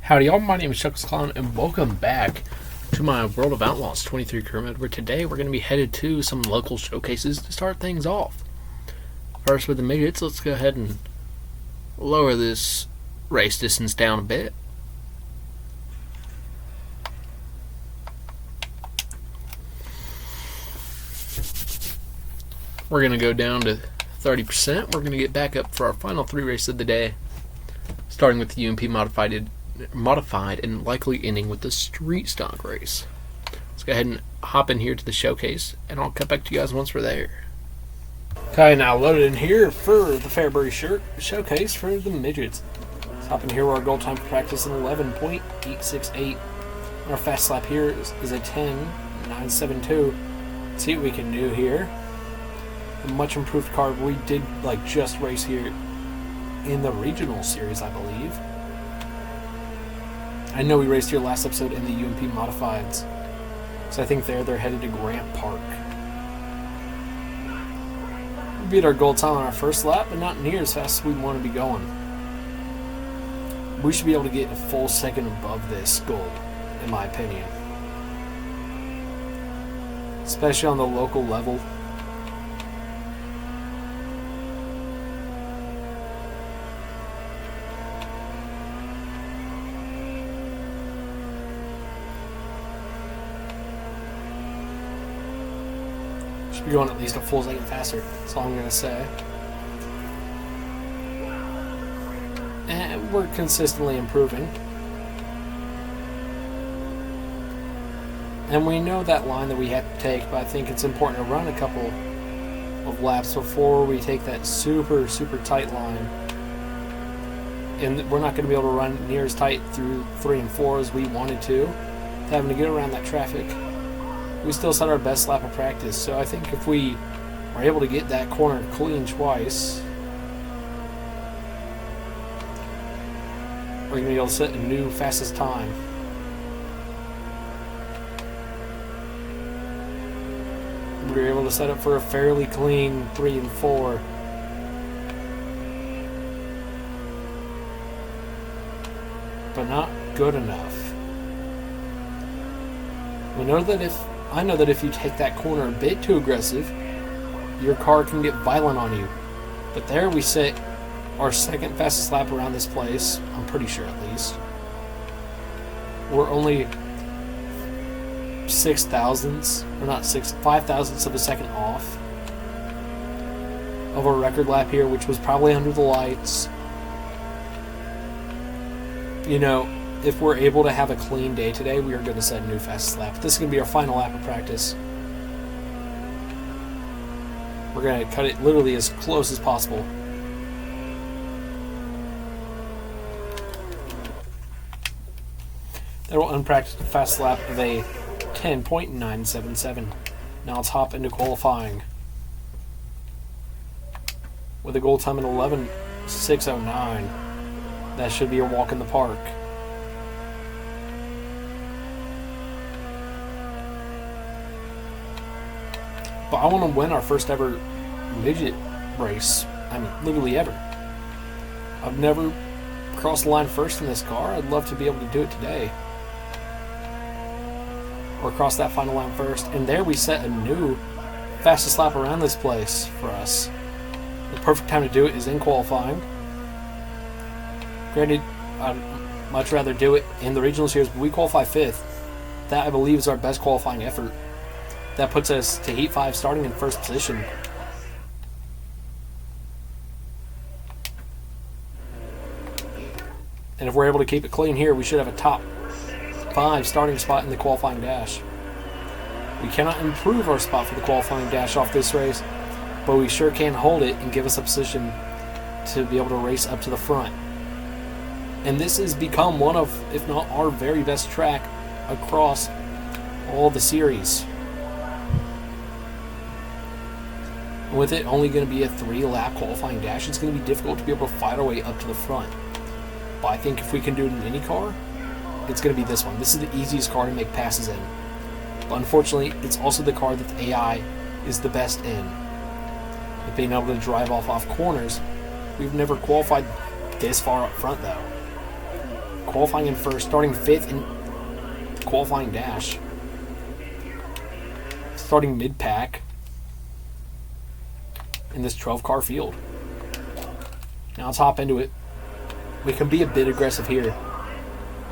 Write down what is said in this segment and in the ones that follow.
Howdy y'all, my name is ChucklesTC and welcome back to my World of Outlaws 23 career mode, where today we're going to be headed to some local showcases to start things off. First with the midgets, let's go ahead and lower this race distance down a bit. We're going to go down to 30%. We're going to get back up for our final three races of the day, starting with the UMP modified and likely ending with the street stock race. Let's go ahead and hop in here to the showcase, and I'll cut back to you guys once we're there. Okay, now loaded in here for the Fairbury showcase for the midgets. Let's hop in here where our goal time for practice is 11.868. Our fast lap here is a 10.972. Let's see what we can do here. A much improved car. We did just race here in the regional series, I believe. I know we raced here last episode in the UMP Modifieds, so I think they're headed to Grant Park. We beat our goal time on our first lap, but not near as fast as we want to be going. We should be able to get a full second above this goal, in my opinion. Especially on the local level. Should be going at least a full second faster. That's all I'm going to say. And we're consistently improving. And we know that line that we have to take, but I think it's important to run a couple of laps before we take that super, super tight line. And we're not going to be able to run near as tight through 3 and 4 as we wanted to, having to get around that traffic. We still set our best lap of practice, so I think if we are able to get that corner clean twice, we're going to be able to set a new fastest time. We were able to set up for a fairly clean 3 and 4. But not good enough. I know that if you take that corner a bit too aggressive, your car can get violent on you. But there we set our second fastest lap around this place, I'm pretty sure at least. We're only 5 thousandths of a second off of our record lap here, which was probably under the lights. You know, if we're able to have a clean day today, we are going to set a new fastest lap. This is going to be our final lap of practice. We're going to cut it literally as close as possible. That will unpracticed fast lap of a 10.977. Now let's hop into qualifying with a goal time at 11.609. That should be a walk in the park. But I want to win our first ever midget race. I mean, literally ever. I've never crossed the line first in this car. I'd love to be able to do it today. Or cross that final line first. And there we set a new fastest lap around this place for us. The perfect time to do it is in qualifying. Granted, I'd much rather do it in the regional series, but we qualify 5th. That, I believe, is our best qualifying effort. That puts us to Heat 5 starting in first position. And if we're able to keep it clean here, we should have a top 5 starting spot in the qualifying dash. We cannot improve our spot for the qualifying dash off this race, but we sure can hold it and give us a position to be able to race up to the front. And this has become one of, if not our very best track across all the series. With it only going to be a 3-lap qualifying dash, it's going to be difficult to be able to fight our way up to the front. But I think if we can do it in any car, it's going to be this one. This is the easiest car to make passes in. But unfortunately, it's also the car that the AI is the best in. With being able to drive off corners, we've never qualified this far up front though. qualifying in first, starting 5th in qualifying dash, starting mid-pack in this 12-car field. Now let's hop into it. We can be a bit aggressive here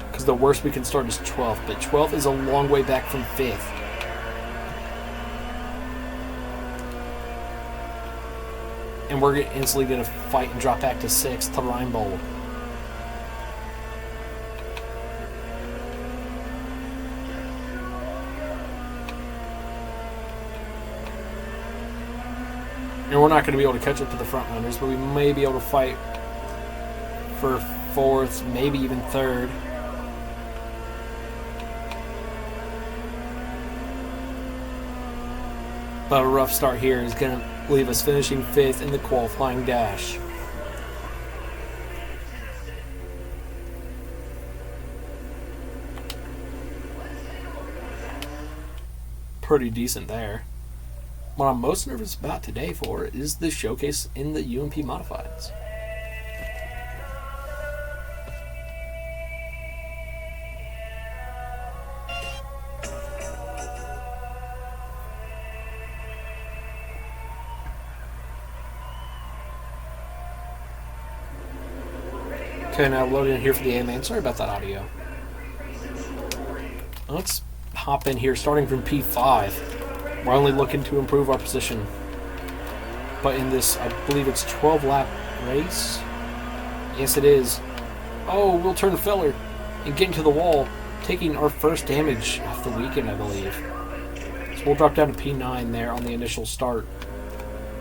because the worst we can start is 12th, but 12th is a long way back from 5th. And we're instantly going to fight and drop back to 6th to Reinbold. And we're not going to be able to catch up to the front runners, but we may be able to fight for 4th, maybe even 3rd. But a rough start here is going to leave us finishing 5th in the qualifying dash. Pretty decent there. What I'm most nervous about today is the showcase in the UMP Modifieds. Okay, now loading in here for the A-main. Sorry about that audio. Let's hop in here, starting from P5. We're only looking to improve our position. But in this, I believe it's 12-lap race. Yes, it is. Oh, we'll turn the feller and get into the wall, taking our first damage off the weekend, I believe. So we'll drop down to P9 there on the initial start.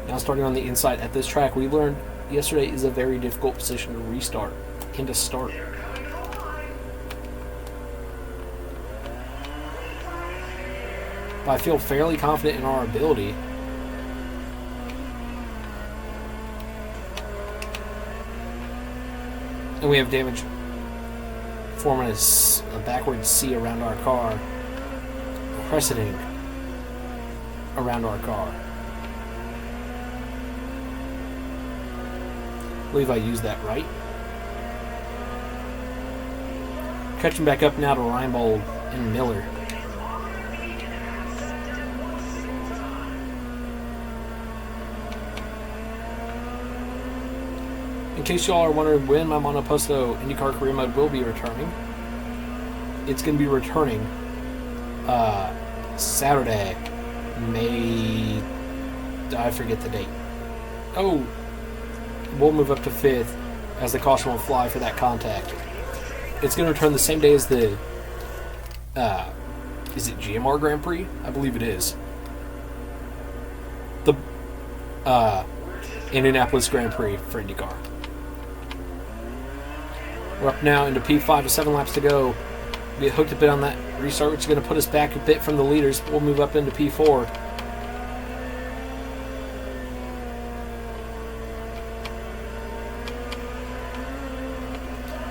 Now starting on the inside at this track, we learned yesterday is a very difficult position to restart and to start. But I feel fairly confident in our ability. And we have damage forming a backward C around our car, crescenting around our car. I believe I used that right. Catching back up now to Reinbold and Miller. In case y'all are wondering when my Monoposto IndyCar Career Mode will be returning, it's going to be returning Saturday, May... I forget the date. Oh, we'll move up to 5th as the caution will fly for that contact. It's going to return the same day as the... is it GMR Grand Prix? I believe it is. The Indianapolis Grand Prix for IndyCar. We're up now into P5 with 7 laps to go. We get hooked a bit on that restart, which is going to put us back a bit from the leaders. We'll move up into P4.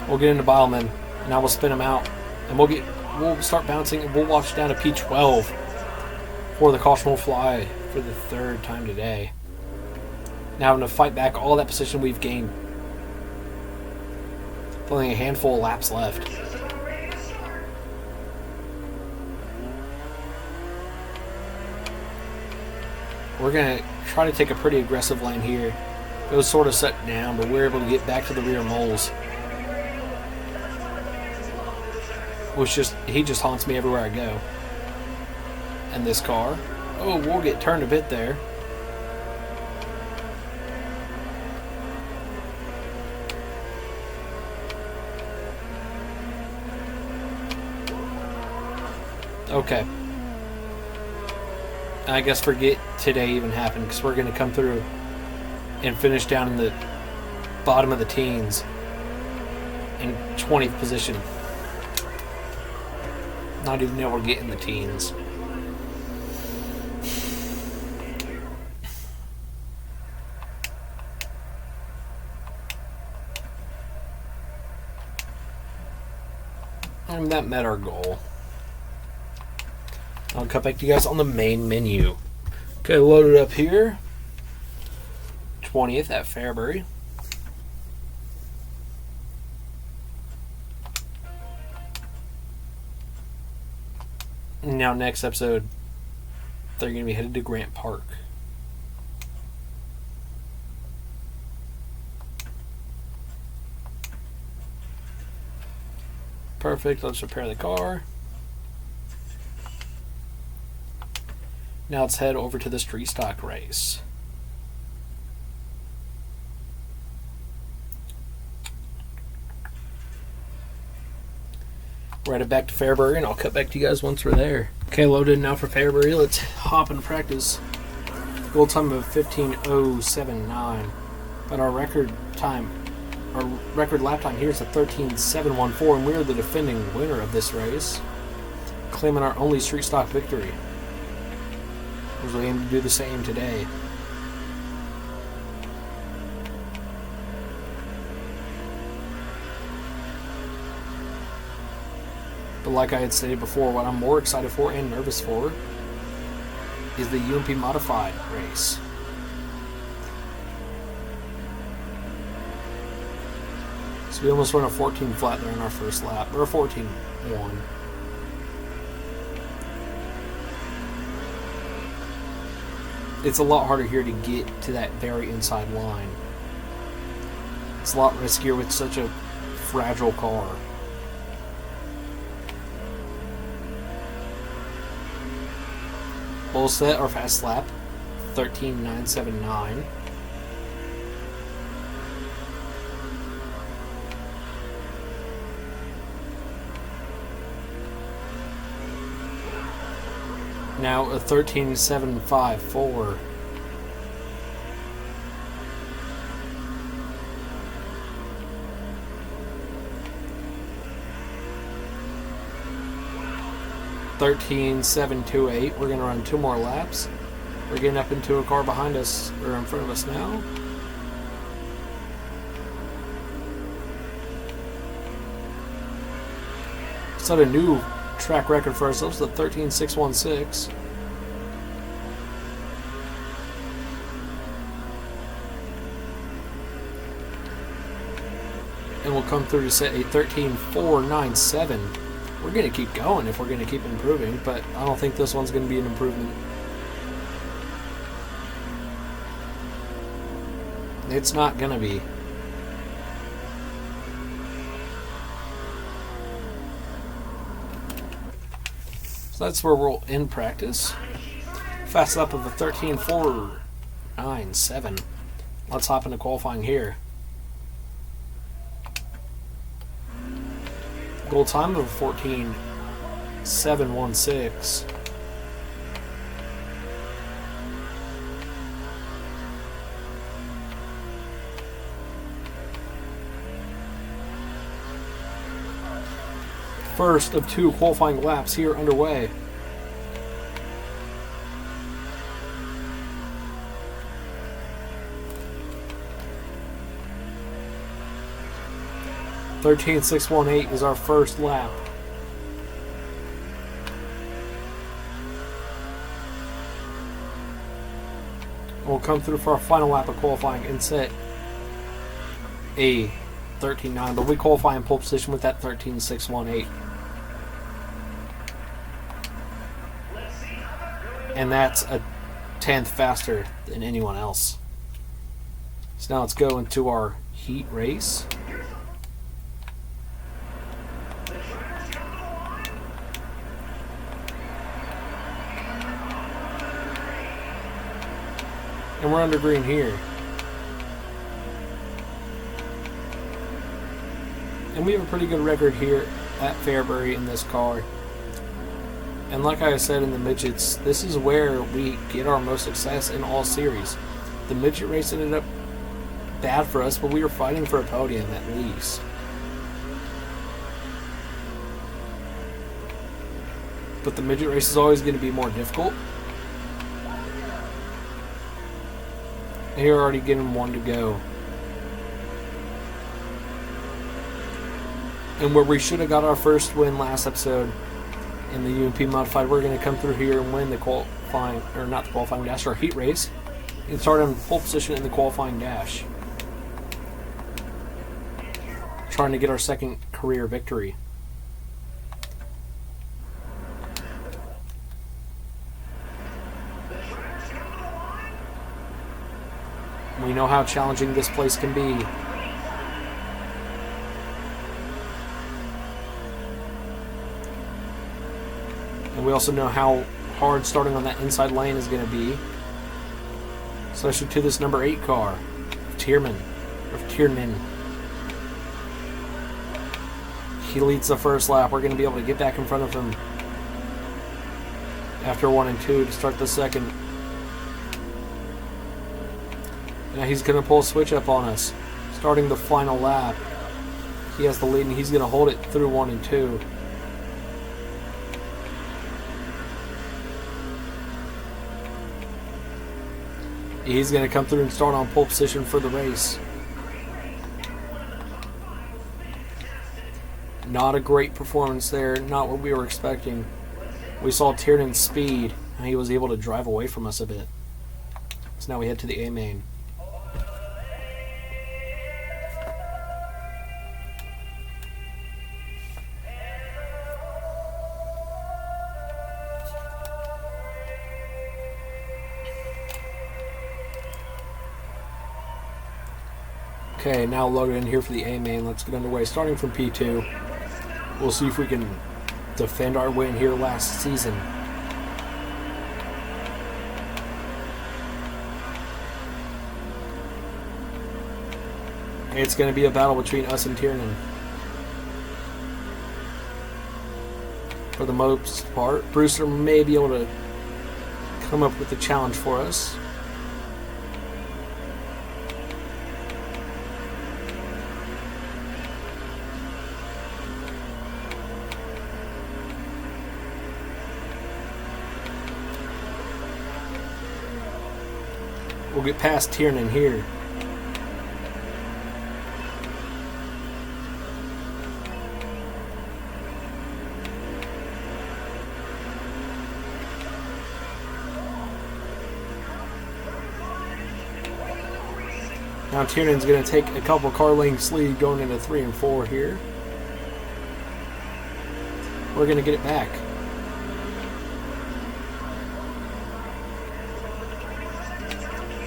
We'll get into Bileman. Now we'll spin him out. And we'll start bouncing and we'll watch down to P12 for the caution will fly for the 3rd time today. Now having to fight back all that position we've gained. Only a handful of laps left. We're going to try to take a pretty aggressive lane here. It was sort of set down, but we're able to get back to the rear moles. He just haunts me everywhere I go. And this car. Oh, we'll get turned a bit there. Okay. I guess forget today even happened because we're going to come through and finish down in the bottom of the teens in 20th position. Not even able to get in the teens. And that met our goal. I'll cut back to you guys on the main menu. Okay, loaded up here. 20th at Fairbury. Now, next episode, they're going to be headed to Grant Park. Perfect. Let's repair the car. Now let's head over to the street stock race. We're headed back to Fairbury, and I'll cut back to you guys once we're there. Okay, loaded now for Fairbury. Let's hop into practice. Goal time of 15:079. But our record lap time here is a 13:714, and we are the defending winner of this race, claiming our only street stock victory. As we aim to do the same today. But like I had stated before, what I'm more excited for and nervous for is the UMP Modified race. So we almost run a 14 flat there in our first lap, or a 14-1. It's a lot harder here to get to that very inside line. It's a lot riskier with such a fragile car. We'll set our fast lap, 13:979. Now a 13:754. $13,728. We're going to run 2 more laps. We're getting up into a car behind us, or in front of us now. Set a new track record for ourselves, the 13,616. And we'll come through to set a 13,497. We're going to keep going if we're going to keep improving, but I don't think this one's going to be an improvement. It's not going to be. So that's where we'll end practice. Fast lap of a 13.497. Let's hop into qualifying here. Goal time of 14.716. First of 2 qualifying laps here underway. $13,618 is our first lap. We'll come through for our final lap of qualifying and set a 13.9, but we qualify in pole position with that 13.618. And that's a 10th faster than anyone else. So now let's go into our heat race. And we're under green here. And we have a pretty good record here at Fairbury in this car. And like I said in the midgets, this is where we get our most success in all series. The midget race ended up bad for us, but we were fighting for a podium at least. But the midget race is always going to be more difficult. Here, already getting 1 to go. And where we should have got our first win last episode in the UMP Modified, we're going to come through here and win the qualifying, or not the qualifying dash, our heat race, and start in pole position in the qualifying dash. Trying to get our second career victory. We know how challenging this place can be. And we also know how hard starting on that inside lane is going to be. Especially to this number 8 car, Tiernan. He leads the first lap. We're going to be able to get back in front of him after 1 and 2 to start the second. Now he's going to pull a switch up on us, starting the final lap. He has the lead and he's going to hold it through 1 and 2. He's going to come through and start on pole position for the race. Not a great performance there, not what we were expecting. We saw Tiernan's speed, and he was able to drive away from us a bit. So now we head to the A main. Okay, now loaded in here for the A main. Let's get underway. Starting from P2, we'll see if we can defend our win here last season. It's going to be a battle between us and Tiernan. For the most part, Brewster may be able to come up with a challenge for us. We'll get past Tiernan here. Now Tiernan's going to take a couple car lengths lead going into 3 and 4 here. We're going to get it back.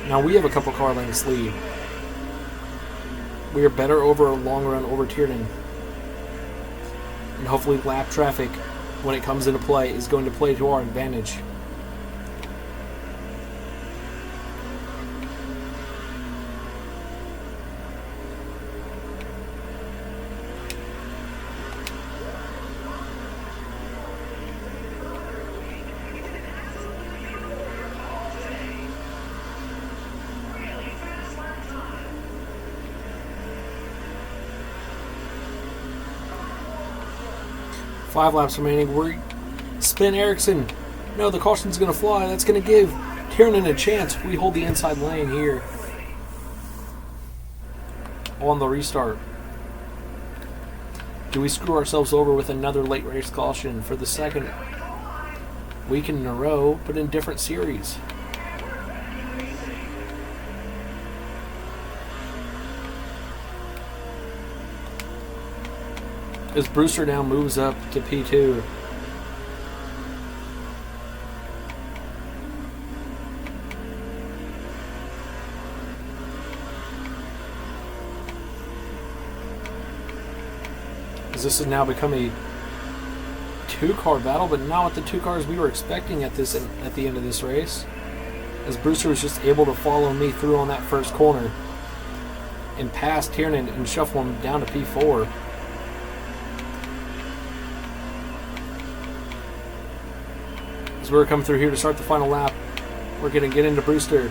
Now we have a couple car lengths lead. We are better over a long run over Tiernan. And hopefully lap traffic, when it comes into play, is going to play to our advantage. Five laps remaining. We're spin Ericsson. No, the caution's going to fly. That's going to give Tiernan a chance. We hold the inside lane here on the restart. Do we screw ourselves over with another late race caution for the second weekend in a row, but in different series? As Brewster now moves up to P2. As this has now become a 2-car battle, but not with the 2 cars we were expecting at the end of this race. As Brewster was just able to follow me through on that first corner and pass Tiernan and shuffle him down to P4. As we're coming through here to start the final lap, we're going to get into Brewster.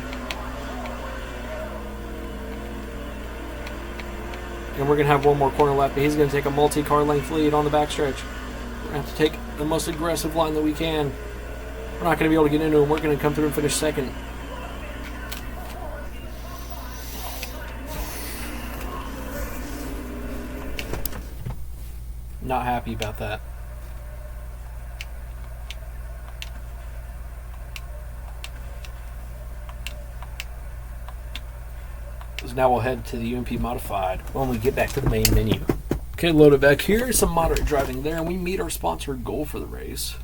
And we're going to have one more corner left, but he's going to take a multi-car length lead on the backstretch. We're going to have to take the most aggressive line that we can. We're not going to be able to get into him. We're going to come through and finish second. Not happy about that. Now we'll head to the UMP Modified when we get back to the main menu. Okay, loaded back here. Some moderate driving there, and we meet our sponsored goal for the race.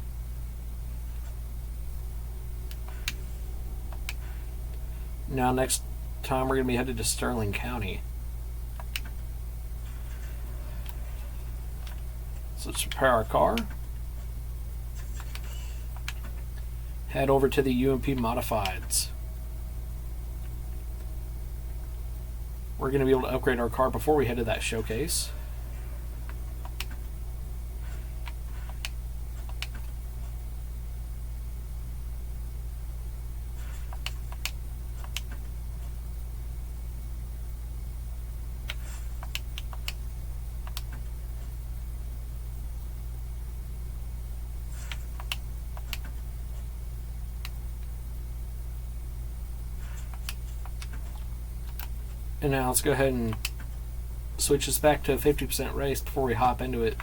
Now next time we're going to be headed to Sterling County. So let's prepare our car. Head over to the UMP Modifieds. We're going to be able to upgrade our car before we head to that showcase. And now let's go ahead and switch this back to a 50% race before we hop into it.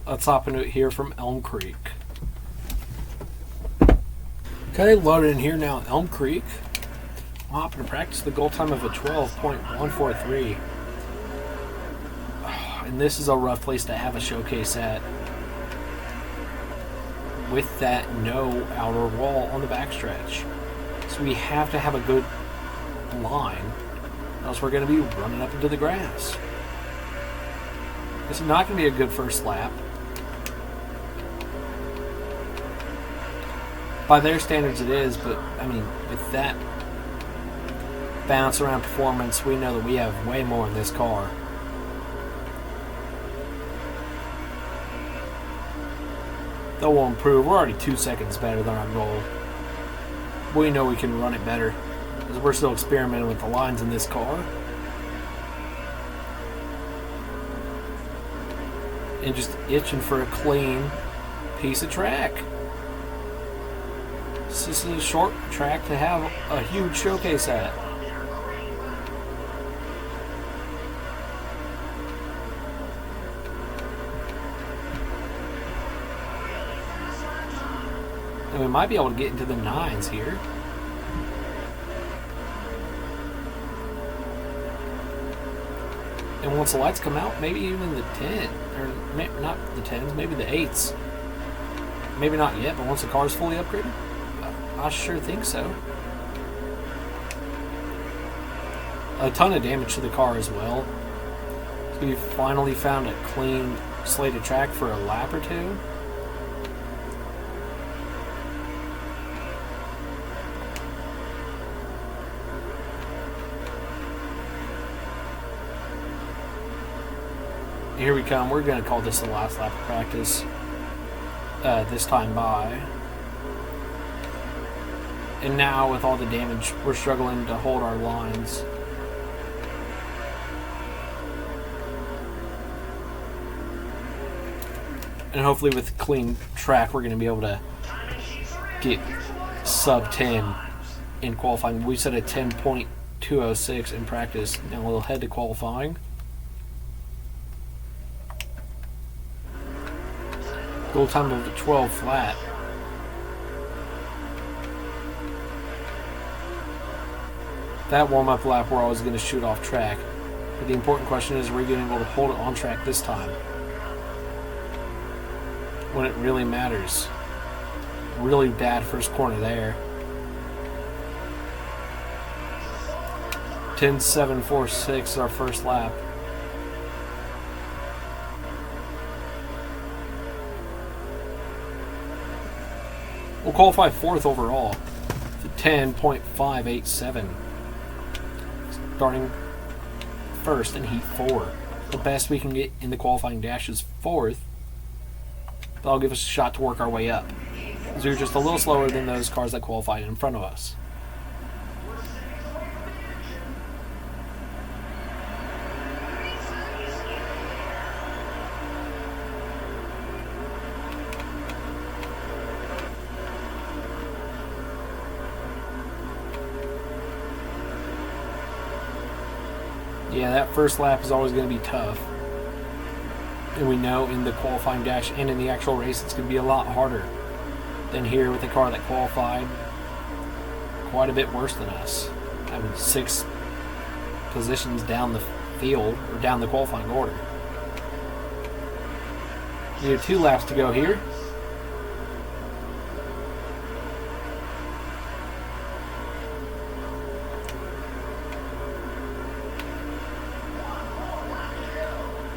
Let's hop into it here from Elm Creek. Okay, loaded in here now at Elm Creek. I'll hop into practice the goal time of a 12.143. And this is a rough place to have a showcase at, with that no outer wall on the backstretch. So we have to have a good line, else we're going to be running up into the grass. This is not going to be a good first lap. By their standards it is, but I mean, with that bounce around performance, we know that we have way more in this car. Though we'll improve. We're already 2 seconds better than our goal. We know we can run it better, because we're still experimenting with the lines in this car. And just itching for a clean piece of track. This is a short track to have a huge showcase at. And we might be able to get into the 9s here. And once the lights come out, maybe even the 10. Or not the 10s, maybe the 8s. Maybe not yet, but once the car's fully upgraded, I sure think so. A ton of damage to the car as well. So we've finally found a clean slate of track for a lap or two. Here we come. We're going to call this the last lap of practice this time by. And now with all the damage, we're struggling to hold our lines. And hopefully with clean track, we're going to be able to get sub 10 in qualifying. We set a 10.206 in practice. Now we'll head to qualifying. Goal time of a 12 flat. That warm-up lap, we're always going to shoot off track. But the important question is, are we going to be able to hold it on track this time? When it really matters. Really bad first corner there. 10.746 is our first lap. We'll qualify 4th overall to 10.587. Starting first in Heat 4. The best we can get in the qualifying dash is 4th. That'll give us a shot to work our way up. So we're just a little slower than those cars that qualified in front of us. Yeah, that first lap is always going to be tough. And we know in the qualifying dash and in the actual race it's going to be a lot harder than here with the car that qualified quite a bit worse than us. I mean, 6 positions down the field, or down the qualifying order. We have 2 laps to go here.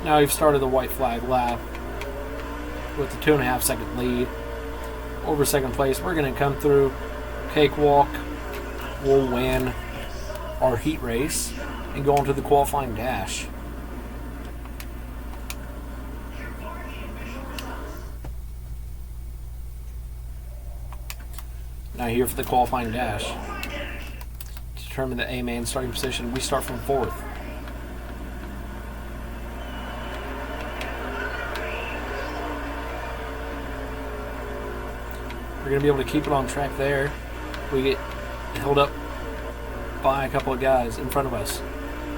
Now we've started the white flag lap with the 2.5 second lead over second place. We're going to come through cakewalk. We'll win our heat race and go on to the qualifying dash. Now here for the qualifying dash. To determine the A-main starting position, we start from 4th. We're going to be able to keep it on track there. We get held up by a couple of guys in front of us.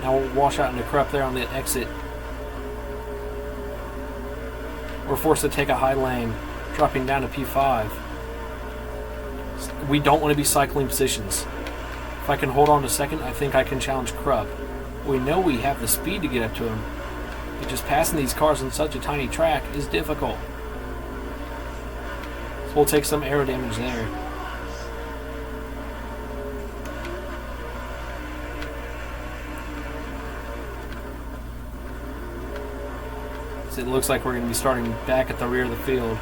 Now we'll wash out into Krupp there on the exit. We're forced to take a high lane, dropping down to P5. We don't want to be cycling positions. If I can hold on to second, I think I can challenge Krupp. We know we have the speed to get up to him, but just passing these cars on such a tiny track is difficult. So we'll take some aero damage there. So it looks like we're going to be starting back at the rear of the field.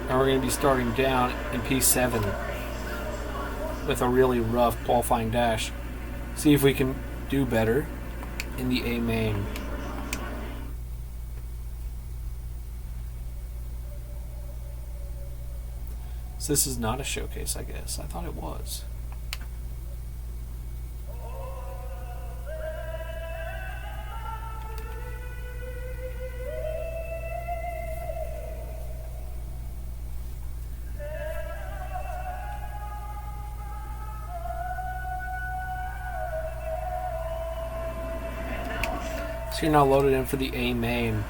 And we're going to be starting down in P7 with a really rough qualifying dash. See if we can do better in the A main. So this is not a showcase, I guess. I thought it was. So you're now loaded in for the A main.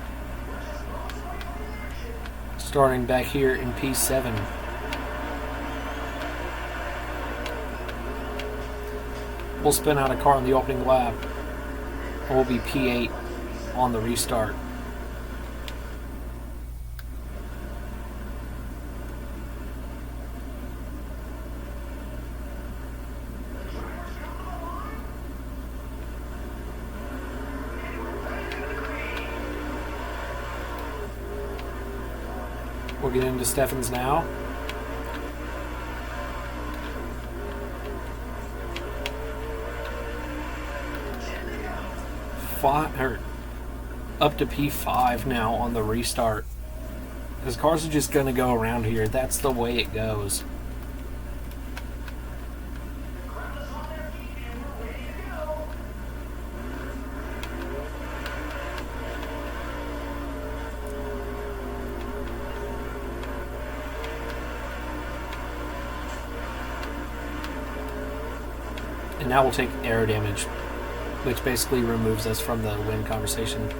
Starting back here in P7. We'll spin out a car on the opening lap. And we'll be P8 on the restart. We'll get into Steffens now. Up to P5 now on the restart. Because cars are just going to go around here. That's the way it goes. And now we'll take aero damage, which basically removes us from the win conversation.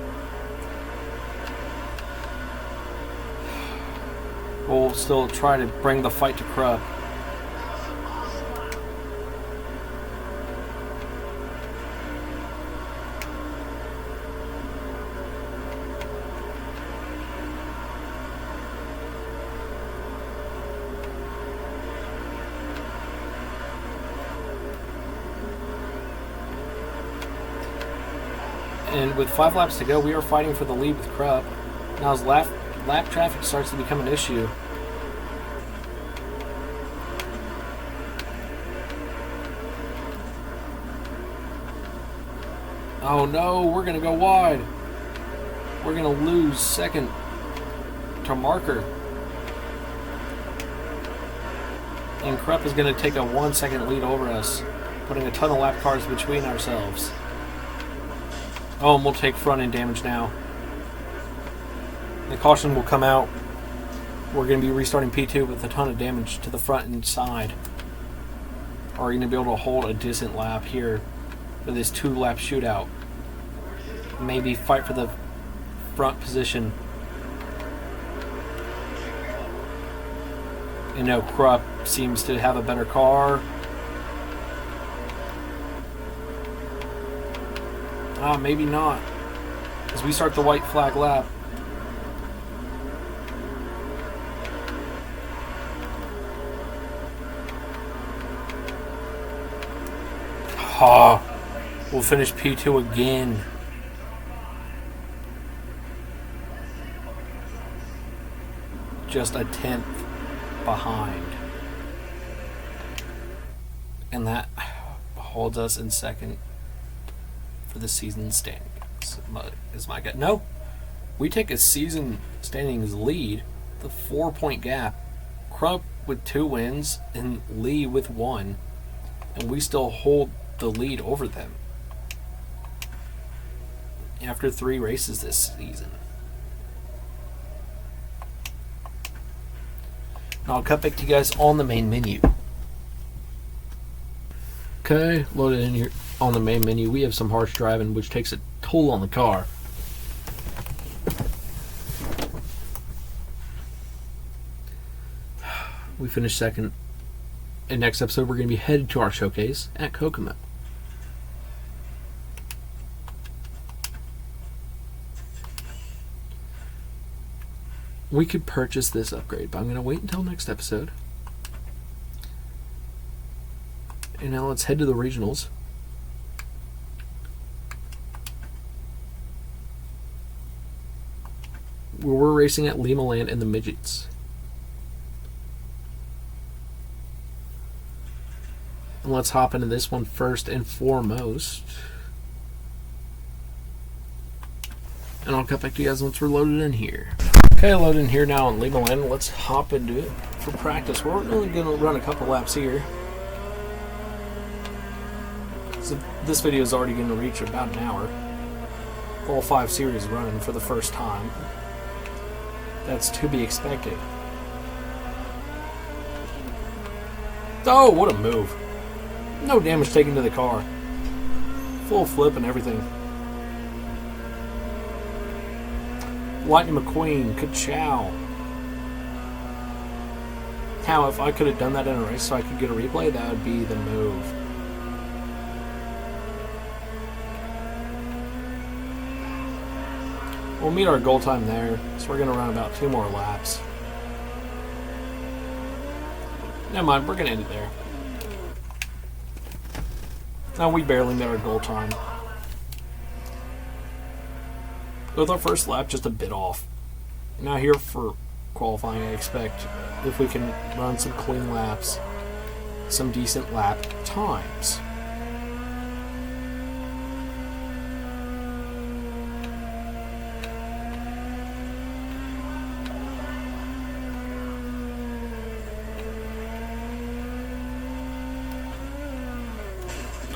We'll still try to bring the fight to Krupp. And with 5 laps to go, we are fighting for the lead with Krupp. Now as lap traffic starts to become an issue. Oh no, we're going to go wide. We're going to lose second to Marker. And Krupp is going to take a 1 second lead over us, putting a ton of lap cars between ourselves. Oh, and we'll take front end damage now. The caution will come out. We're going to be restarting P2 with a ton of damage to the front and side. Are we going to be able to hold a decent lap here for this 2-lap shootout? Maybe fight for the front position. You know, Krupp seems to have a better car. Maybe not. As we start the white flag lap. We'll finish P2 again. Just a 10th behind. And that holds us in second for the season standings. Is my gut? No. We take a season standings lead, the 4-point gap. Crump with 2 wins and Lee with 1. And we still hold the lead over them after 3 races this season. And I'll cut back to you guys on the main menu. Okay, loaded in here on the main menu. We have some harsh driving, which takes a toll on the car. We finished second. In next episode, we're going to be headed to our showcase at Kokomo. We could purchase this upgrade, but I'm going to wait until next episode. And now let's head to the regionals. Where we're racing at Lima Land and the Midgets. And let's hop into this one first and foremost. And I'll cut back to you guys once we're loaded in here. Okay, loaded in here now on Lima Land. Let's hop into it for practice. We're only going to run a couple laps here. So this video is already going to reach about an hour. All 5 series running for the first time. That's to be expected. Oh, what a move. No damage taken to the car. Full flip and everything. Lightning McQueen, ka-chow. Now, if I could have done that in a race so I could get a replay, that would be the move. We'll meet our goal time there, so we're going to run about 2 more laps. Never mind, we're going to end it there. Now we barely met our goal time. With our first lap just a bit off. Now here for qualifying, I expect if we can run some clean laps, some decent lap times.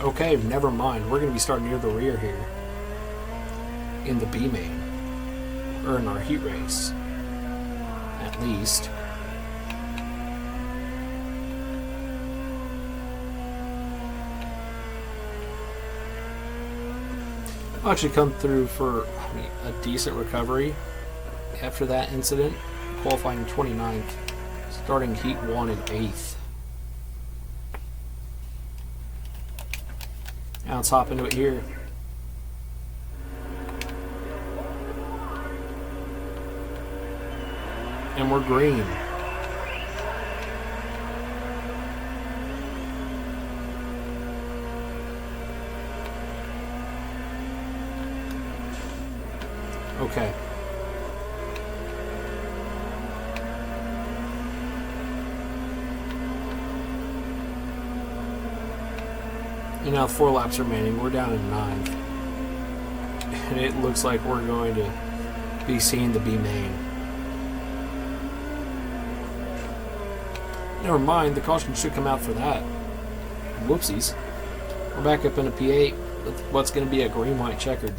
Okay, never mind. We're going to be starting near the rear here. In the B main. Or in our heat race. At least. I'll actually come through for a decent recovery after that incident. Qualifying 29th. Starting heat 1 in 8th. Now let's hop into it here. And we're green. Okay. And now 4 laps remaining. We're down in 9th. And it looks like we're going to be seeing the B main. Never mind, the caution should come out for that. Whoopsies. We're back up in a P8 with what's going to be a green-white checkered.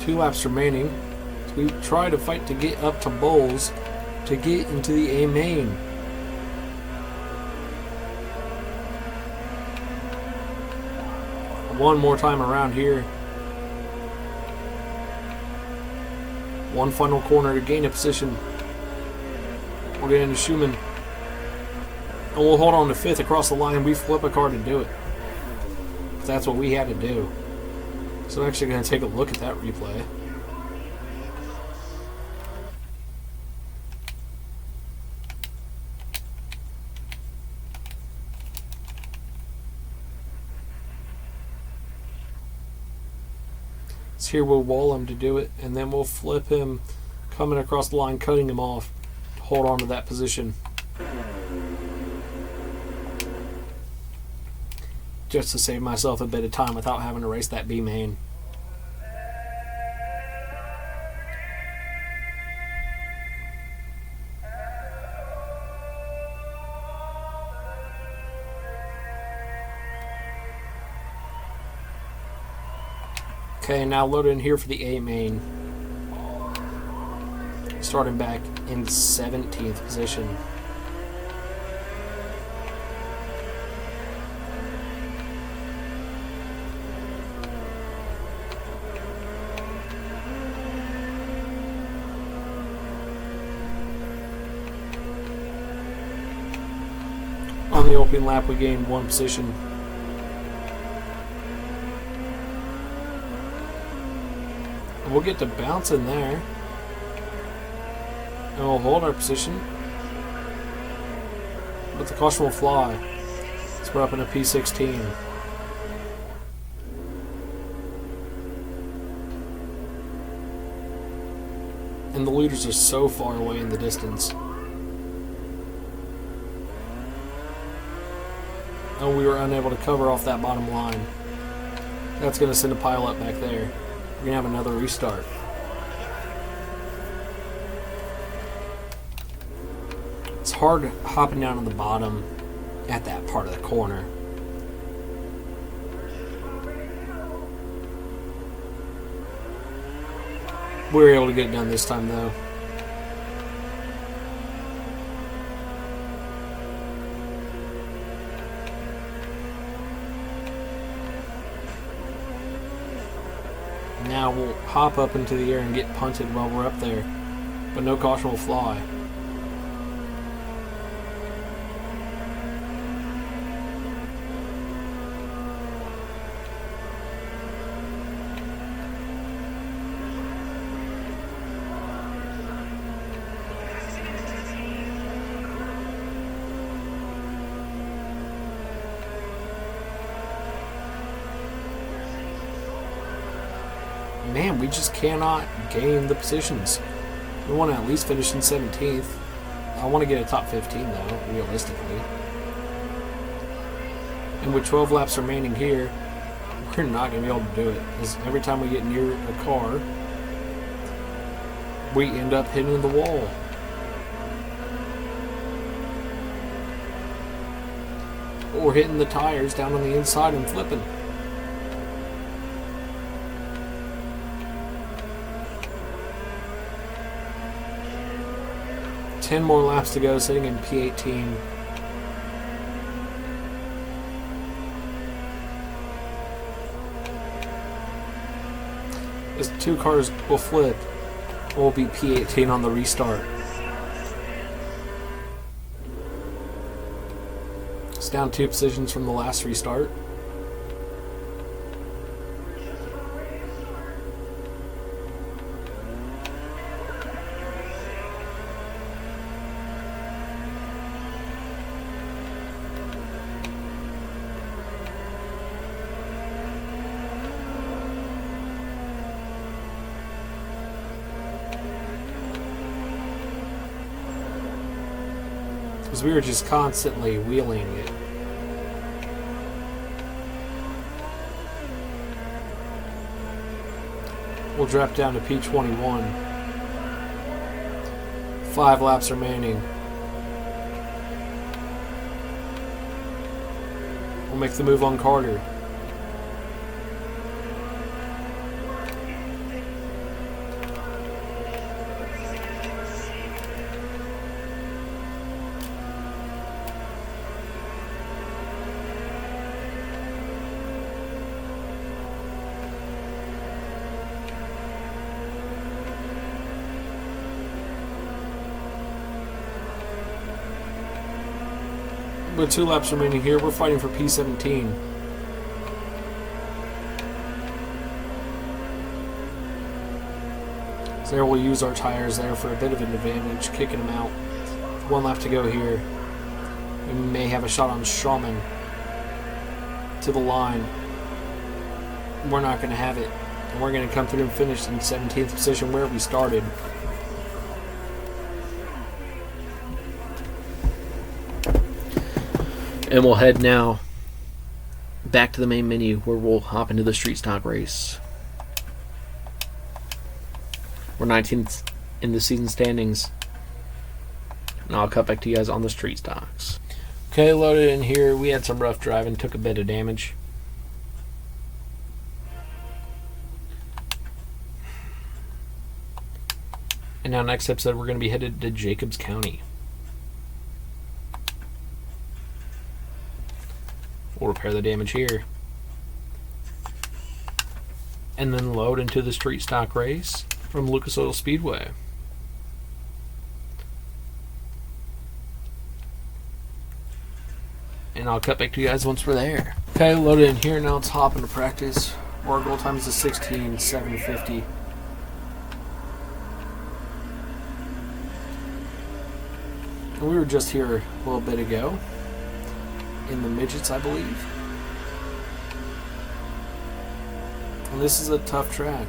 Two laps remaining. So we try to fight to get up to Bowles to get into the A main. One more time around here. One final corner to gain a position. We'll get into Schumann. And we'll hold on to 5th across the line. We flip a car to do it. That's what we had to do. So I'm actually going to take a look at that replay. So here we'll wall him to do it, and then we'll flip him coming across the line, cutting him off. Hold on to that position. Just to save myself a bit of time without having to race that B main. Okay, now loaded in here for the A main. Starting back in 17th position. On the opening lap, we gained 1 position. And we'll get to bouncing there. And we'll hold our position. But the caution will fly. So we're up in a P16. And the leaders are so far away in the distance. And we were unable to cover off that bottom line. That's going to send a pile up back there. We're going to have another restart. It's hard hopping down on the bottom at that part of the corner. We were able to get it done this time though. Now we'll hop up into the air and get punted while we're up there, but no caution will fly. Man, we just cannot gain the positions. We want to at least finish in 17th. I want to get a top 15 though, realistically. And with 12 laps remaining here, we're not going to be able to do it. Because every time we get near a car, we end up hitting the wall. Or hitting the tires down on the inside and flipping. Ten more laps to go, sitting in P18. As 2 cars will flip, we'll be P18 on the restart. It's down 2 positions from the last restart. Because we were just constantly wheeling it. We'll drop down to P21. 5 laps remaining. We'll make the move on Carter. With 2 laps remaining here, we're fighting for P17. So there we'll use our tires there for a bit of an advantage, kicking them out. 1 lap to go here. We may have a shot on Shaman to the line. We're not going to have it. And we're going to come through and finish in 17th position where we started. And we'll head now back to the main menu where we'll hop into the street stock race. We're 19th in the season standings. And I'll cut back to you guys on the street stocks. Okay, loaded in here. We had some rough driving, took a bit of damage. And now next episode we're going to be headed to Jacobs County. We'll repair the damage here. And then load into the street stock race from Lucas Oil Speedway. And I'll cut back to you guys once we're there. Okay, loaded in here. Now let's hop into practice. Our goal time is a 16:750. And we were just here a little bit ago. In the midgets, I believe. And this is a tough track.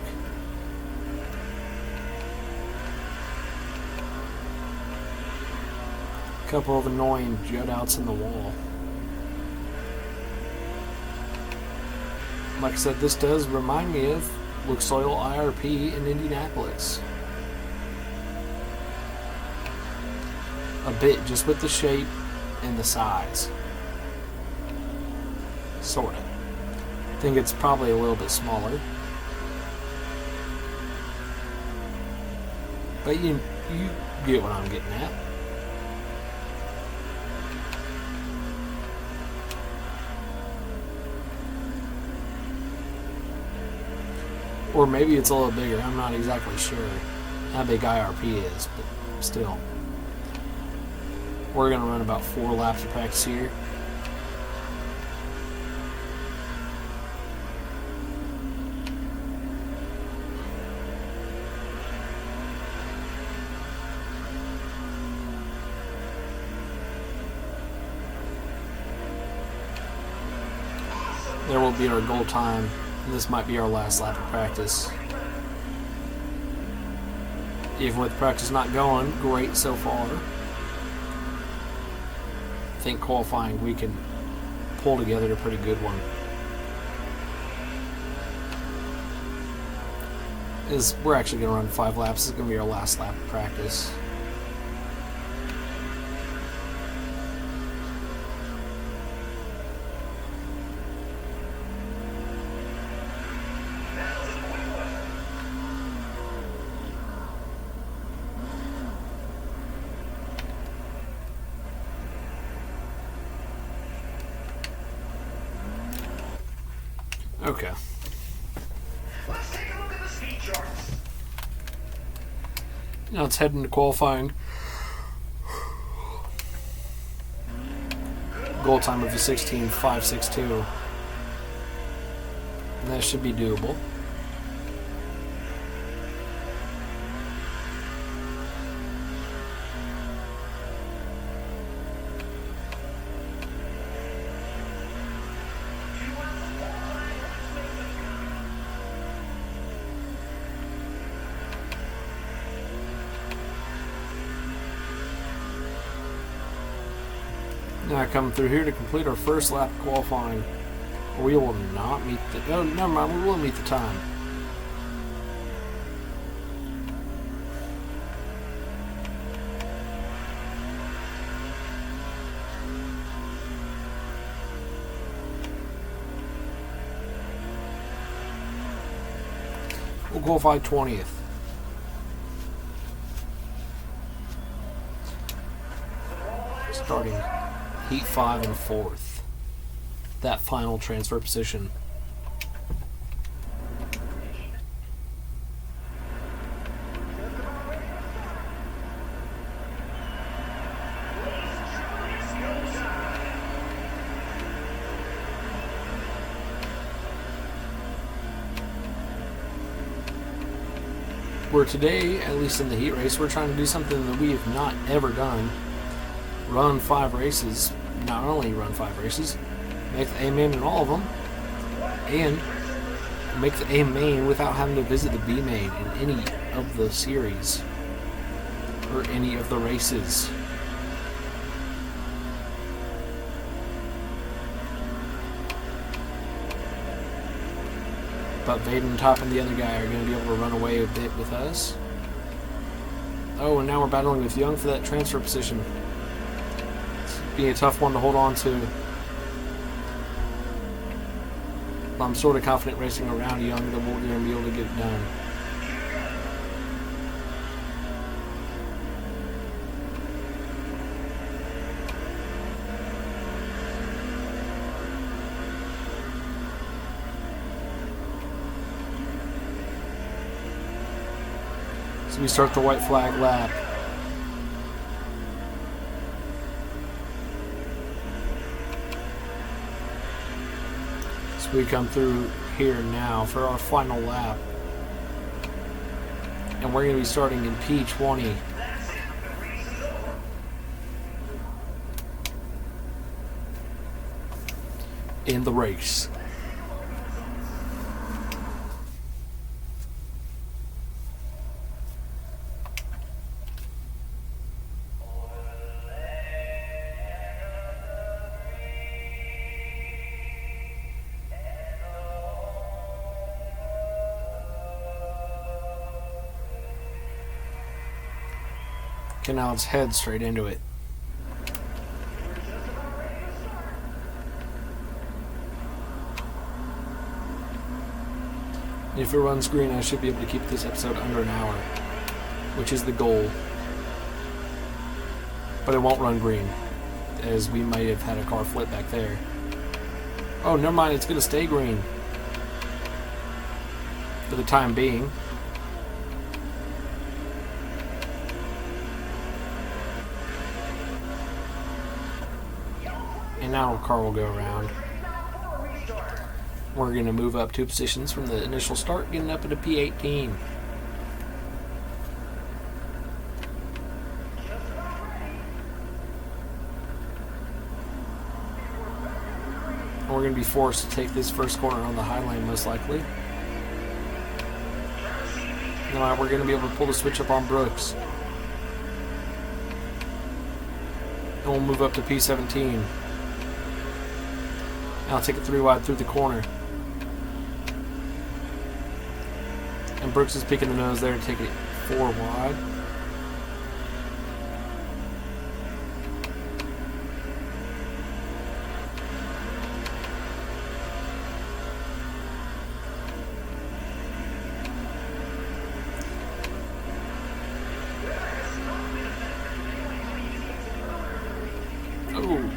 A couple of annoying jutouts in the wall. Like I said, this does remind me of Lucas Oil IRP in Indianapolis. A bit, just with the shape and the size. Sort of. I think it's probably a little bit smaller. But you get what I'm getting at. Or maybe it's a little bigger. I'm not exactly sure how big IRP is, but still. We're going to run about 4 laps of practice here. There will be our goal time, and this might be our last lap of practice. Even with practice not going great so far, I think qualifying we can pull together a pretty good one. We're actually going to run 5 laps. This is going to be our last lap of practice. Okay. Let's take a look at the speed charts. Now let's head into qualifying. Goal time of a 16:562. And that should be doable. Now coming through here to complete our first lap of qualifying. We will not meet the... Oh, never mind. We will meet the time. We'll qualify 20th. Starting Heat 5 and 4th. That final transfer position. where today, at least in the heat race, we're trying to do something that we have not ever done. Run 5 races. Not only run 5 races, make the A main in all of them, and make the A main without having to visit the B main in any of the series or any of the races. But Vaden Top and the other guy are going to be able to run away a bit with us. Oh, and now we're battling with Young for that transfer position. It's being a tough one to hold on to. I'm sort of confident racing around Young that we're going to be able to get it done. So we start the white flag lap. So we come through here now for our final lap. And we're going to be starting in P20. In the race. Okay, now let's head straight into it. If it runs green, I should be able to keep this episode under an hour, which is the goal. But it won't run green, as we might have had a car flip back there. Oh, never mind, it's going to stay green. For the time being. And now our car will go around. We're going to move up 2 positions from the initial start, getting up into P18. And we're going to be forced to take this first corner on the high lane, most likely. And we're going to be able to pull the switch up on Brooks. And we'll move up to P17. Now I'll take it 3 wide through the corner. And Brooks is picking the nose there to take it 4 wide. Oh.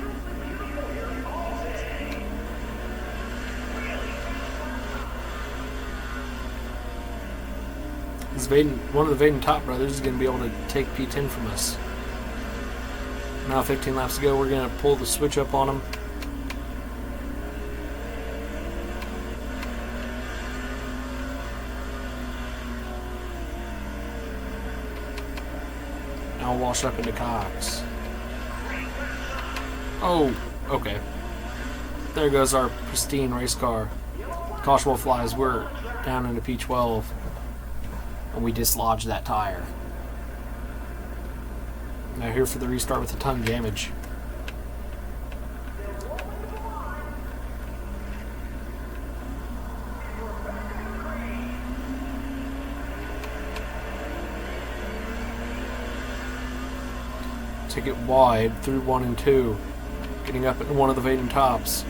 One of the Vaden Top brothers is going to be able to take P10 from us. Now 15 laps to go, we're going to pull the switch up on him. Now we'll wash up into Cox. Oh, okay. There goes our pristine race car. Caution will flies, we're down into P12. And we dislodged that tire. Now here for the restart with a ton of damage. Take it wide through 1 and 2. Getting up into one of the Vaden Tops.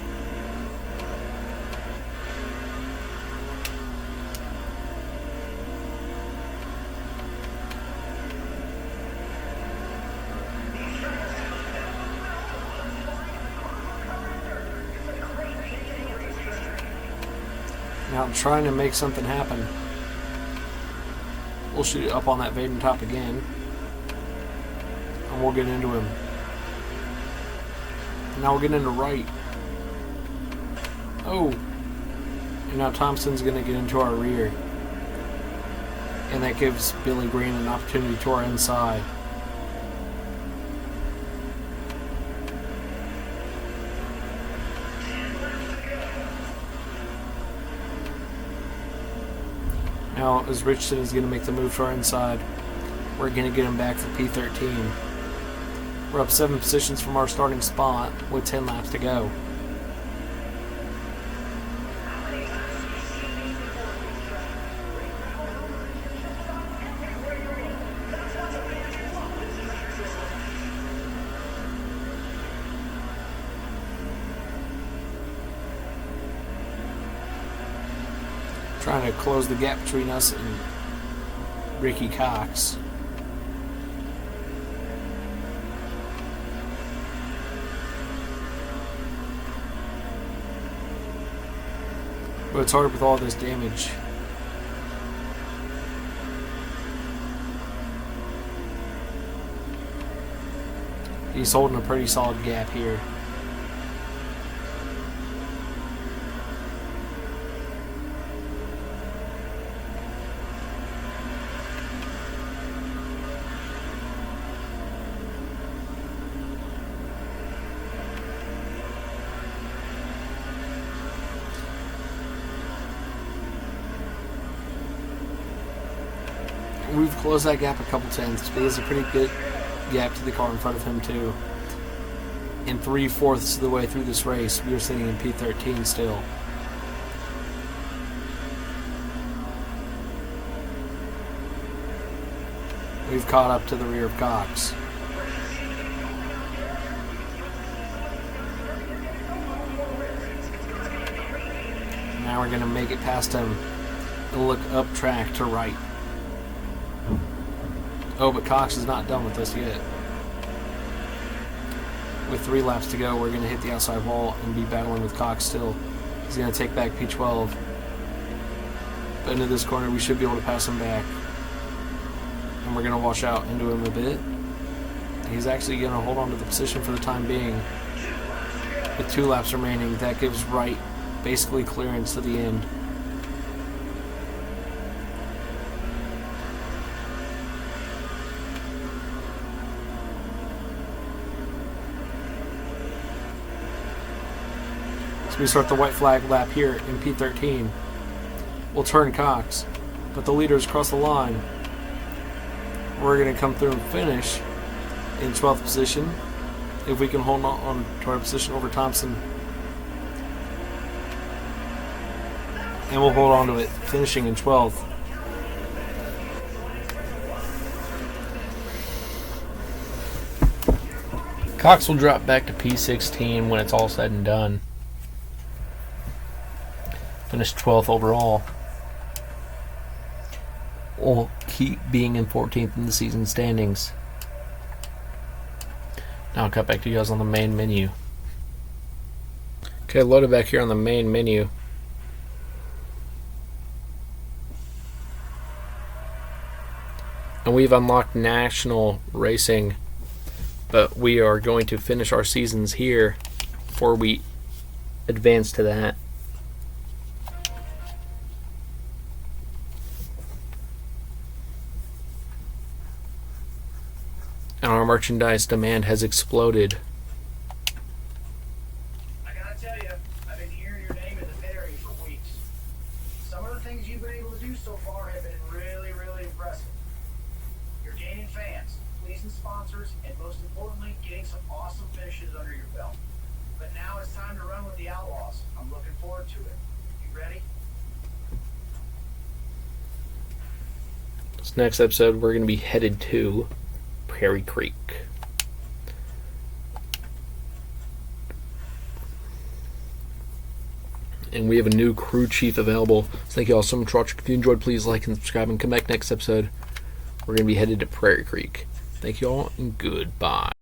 Now I'm trying to make something happen. We'll shoot it up on that Vaden Top again. And we'll get into him. Now we're getting into right. Oh. And now Thompson's going to get into our rear. And that gives Billy Green an opportunity to our inside. Now, as Richardson is going to make the move to our inside, we're going to get him back for P13. We're up 7 positions from our starting spot with 10 laps to go. Trying to close the gap between us and Ricky Cox. But it's hard with all this damage. He's holding a pretty solid gap here. We've closed that gap a couple tenths, but there's a pretty good gap to the car in front of him too. And 3/4 of the way through this race, we are sitting in P13 still. We've caught up to the rear of Cox. Now we're going to make it past him and look up track to right. Oh, but Cox is not done with us yet. With 3 laps to go, we're going to hit the outside wall and be battling with Cox still. He's going to take back P12. But into this corner, we should be able to pass him back. And we're going to wash out into him a bit. He's actually going to hold on to the position for the time being. With 2 laps remaining, that gives Wright basically clearance to the end. So we start the white flag lap here in P13. We'll turn Cox, but the leaders cross the line. We're going to come through and finish in 12th position if we can hold on to our position over Thompson. And we'll hold on to it, finishing in 12th. Cox will drop back to P16 when it's all said and done. Finished 12th overall. We'll keep being in 14th in the season standings. Now I'll cut back to you guys on the main menu. Okay, loaded back here on the main menu. And we've unlocked national racing, but we are going to finish our seasons here before we advance to that. And our merchandise demand has exploded. I gotta tell you, I've been hearing your name in the pit area for weeks. Some of the things you've been able to do so far have been really, really impressive. You're gaining fans, pleasing sponsors, and most importantly, getting some awesome finishes under your belt. But now it's time to run with the Outlaws. I'm looking forward to it. You ready? This next episode, we're going to be headed to Prairie Creek. And we have a new crew chief available. So thank you all so much for watching. If you enjoyed, please like and subscribe and come back next episode. We're going to be headed to Prairie Creek. Thank you all and goodbye.